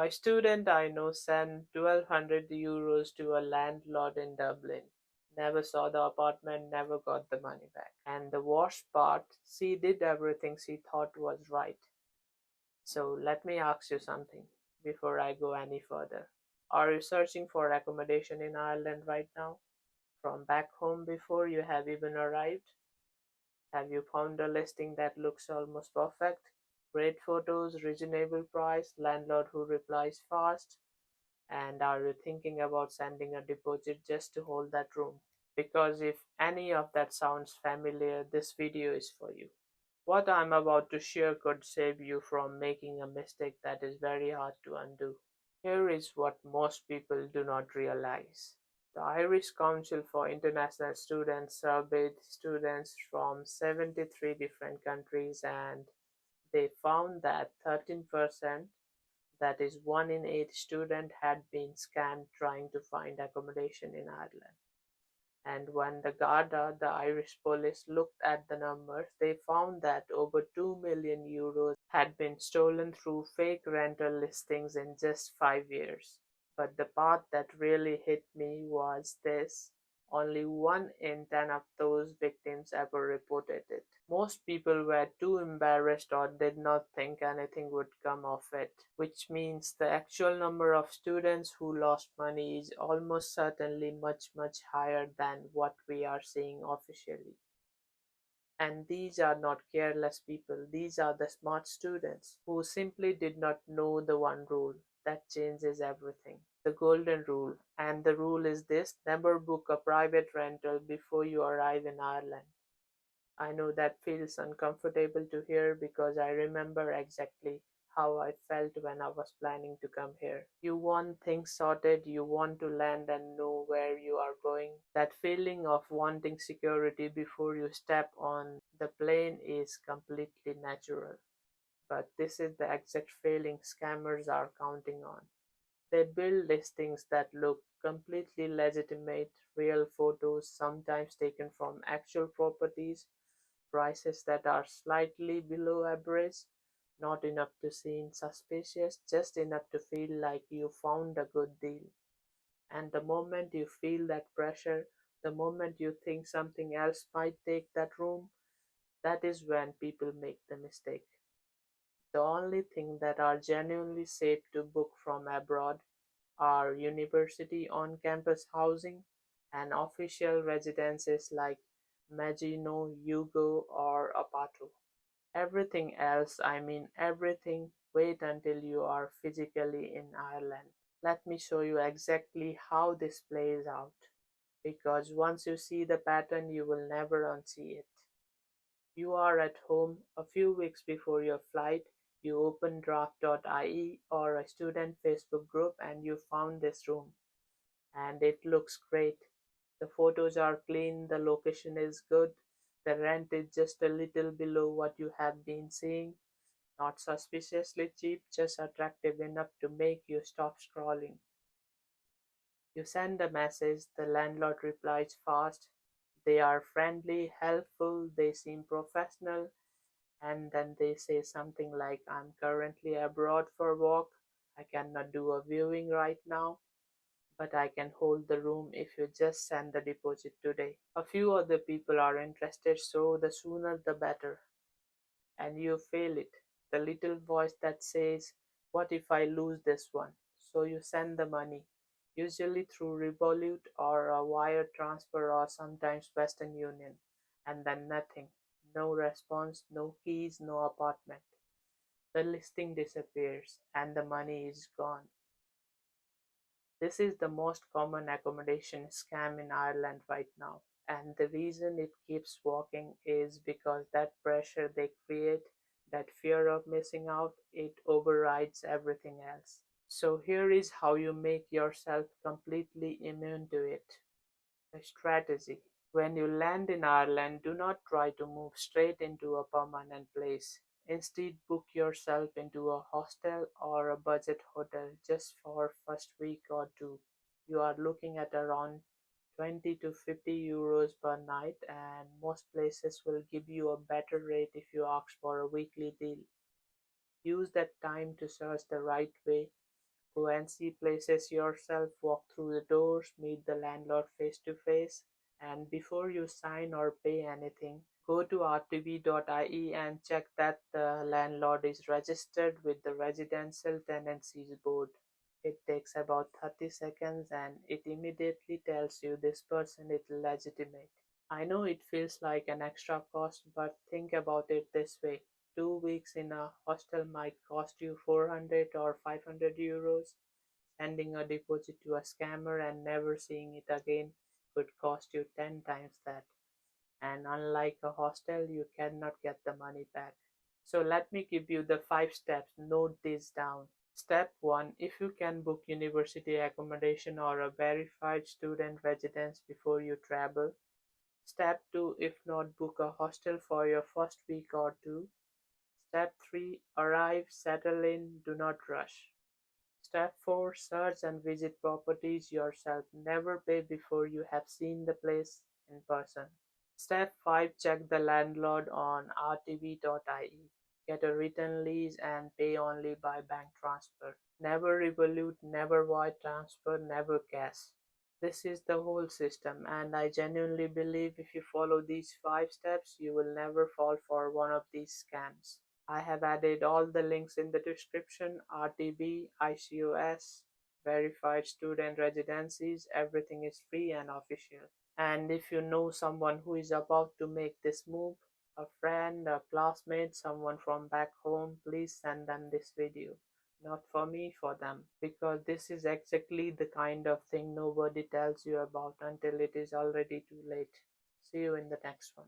A student I know sent 1200 euros to a landlord in Dublin. Never saw the apartment, never got the money back. And the worst part, she did everything she thought was right. So let me ask you something before I go any further. Are you searching for accommodation in Ireland right now? From back home before you have even arrived? Have you found a listing that looks almost perfect? Great photos, reasonable price, landlord who replies fast? And are you thinking about sending a deposit just to hold that room? Because if any of that sounds familiar, this video is for you. What I'm about to share could save you from making a mistake that is very hard to undo. Here is what most people do not realize. The Irish Council for International Students surveyed students from 73 different countries, and they found that 13%, that is 1 in 8 students, had been scammed trying to find accommodation in Ireland. And when the Garda, the Irish police, looked at the numbers, they found that over 2 million euros had been stolen through fake rental listings in just 5 years. But the part that really hit me was this: only 1 in 10 of those victims ever reported it. Most people were too embarrassed or did not think anything would come of it, which means the actual number of students who lost money is almost certainly much higher than what we are seeing officially. And these are not careless people, these are the smart students who simply did not know the one rule that changes everything: the golden rule. And the rule is this: never book a private rental before you arrive in Ireland. I know that feels uncomfortable to hear because I remember exactly how I felt when I was planning to come here. You want things sorted, you want to land and know where you are going. That feeling of wanting security before you step on the plane is completely natural. But this is the exact feeling scammers are counting on. They build listings that look completely legitimate: real photos, sometimes taken from actual properties, prices that are slightly below average, not enough to seem suspicious, just enough to feel like you found a good deal. And the moment you feel that pressure, the moment you think something else might take that room, that is when people make the mistake. The only thing that are genuinely safe to book from abroad are university on-campus housing and official residences like Magino, Yugo, or Apato. Everything else, I mean everything, wait until you are physically in Ireland. Let me show you exactly how this plays out, because once you see the pattern, you will never unsee it. You are at home a few weeks before your flight, you open daft.ie or a student Facebook group and you found this room. And it looks great. The photos are clean, the location is good, the rent is just a little below what you have been seeing. Not suspiciously cheap, just attractive enough to make you stop scrolling. You send a message, the landlord replies fast. They are friendly, helpful, they seem professional, and then they say something like, I'm currently abroad for work, I cannot do a viewing right now, but I can hold the room if you just send the deposit today. A few other people are interested, so the sooner the better. And you feel it, the little voice that says, what if I lose this one? So you send the money, usually through Revolut or a wire transfer or sometimes Western Union, and then nothing. No response, no keys, no apartment. The listing disappears and the money is gone. This is the most common accommodation scam in Ireland right now. And the reason it keeps working is because that pressure they create, that fear of missing out, it overrides everything else. So here is how you make yourself completely immune to it. A strategy. When you land in Ireland, do not try to move straight into a permanent place. Instead, book yourself into a hostel or a budget hotel just for first week or two. You are looking at around 20 to 50 euros per night, and most places will give you a better rate if you ask for a weekly deal. Use that time to search the right way. Go and see places yourself, walk through the doors, meet the landlord face to face, and before you sign or pay anything, go to rtb.ie and check that the landlord is registered with the Residential Tenancies Board. It takes about 30 seconds and it immediately tells you this person is legitimate. I know it feels like an extra cost, but think about it this way. 2 weeks in a hostel might cost you 400 or 500 euros. Sending a deposit to a scammer and never seeing it again could cost you 10 times that. And unlike a hostel, you cannot get the money back. So let me give you the 5 steps. Note this down. Step 1. If you can book university accommodation or a verified student residence before you travel. Step 2. If not, book a hostel for your first week or two. Step 3. Arrive, settle in, do not rush. Step 4. Search and visit properties yourself. Never pay before you have seen the place in person. Step 5. Check the landlord on rtb.ie. Get a written lease and pay only by bank transfer. Never Revolut, never wire transfer, never cash. This is the whole system, and I genuinely believe if you follow these 5 steps, you will never fall for one of these scams. I have added all the links in the description. RTB, ICOS, verified student residencies, everything is free and official. And if you know someone who is about to make this move, a friend, a classmate, someone from back home, please send them this video. Not for me, for them. Because this is exactly the kind of thing nobody tells you about until it is already too late. See you in the next one.